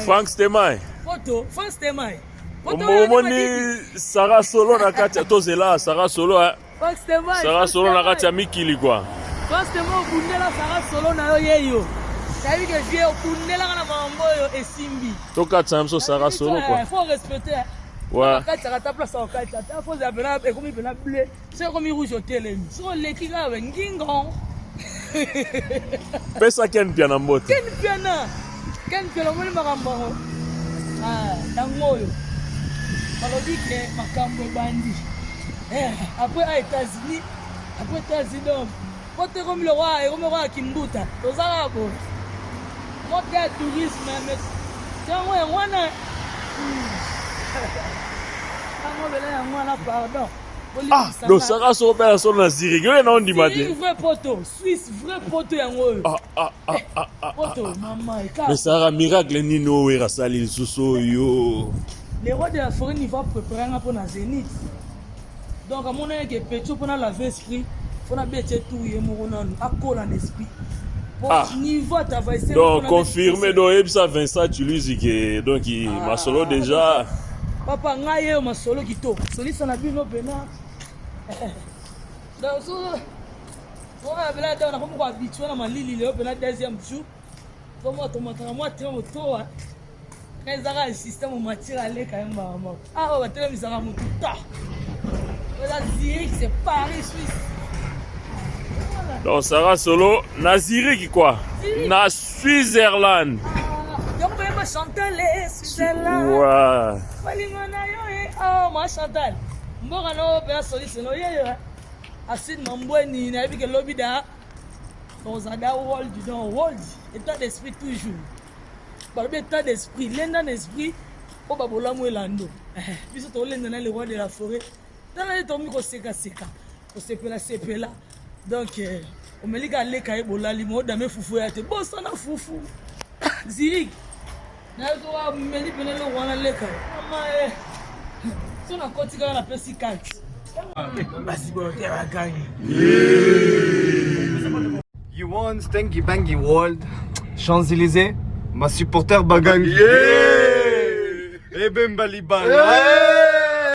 Frank Stemai. Photo, Frank Stemai. Omoni Sarah Solo na kati tozela Sarah Solo. Frank Stemai. Sarah Solo na kati mikili quoi. Frank Stemai bundela Sarah Solo na yo yeyo. Sabi que vie bundela na mambo yo esimbi. Toka tsamso Sarah Solo quoi. Il faut respecter. Ouais. Quand tu as ta place au kata, tu faut appeler comme il peut l'appeler. C'est comme il rouge au télé. Sur les qui ga ngingon. Pesa ken piana mbote. Ken piana moni makambo. Dangoyo. Balobi ke makambo bandi. Après à États-Unis, quand tu comme le roi Kimbuta, aux Arabes. Moi qui ai tourisme mais tiens moi pardon. Ah, donc Sarah Solo personne na Zurich. Yo na ndi mate. C'est vrai poteau, Suisse vrai poteau yango. Poteau maman et mais Sarah miracle nino we rasali suso yo. Les rois de la forêt n'y va préparer pour la Zénith. Donc à mon avis que Petro pour laver l'esprit, faut na bête tout y mourona à coller en esprit. Niveau travailler. Donc confirmé donc Ebsa Vincent tu lui dis que donc il m'a solo déjà. Papa ngaye ma solo kito. Solisa na bino pena. Donc so on bela da na ko habitué na malili le pena deuxième jour. Comme moi toi. Quand ça a système au matière aller quand même maman. Ah ouais tellement ça va mon tout ta. Voilà Zurich c'est Paris Suisse. Donc Sarah Solo na Zurich quoi. Na Switzerland. Donc on va chanter les Switzerland. Ouais. Oh, moi Chantal. Mbora no pe solisi no ye. Asin mambweni na bi ke lobby da. Ozada world du don world. État d'esprit toujours. Par état d'esprit, l'enda d'esprit o babola mo elando. Biso to lenda na le roi de la forêt. Dans les tomi ko seka. Ko sepela. Donc o melika le kai bolali mo da me fufu ya te. Bossa na fufu. Zurich. Na to wa meli pele lo wana le kai. Mama so na koti kana na pesi carte. Basi bo te va gagner. You won Stanky Bangy World, Champs-Élysées, ma supporter Bagang. Yeah! Et Ben Baliban.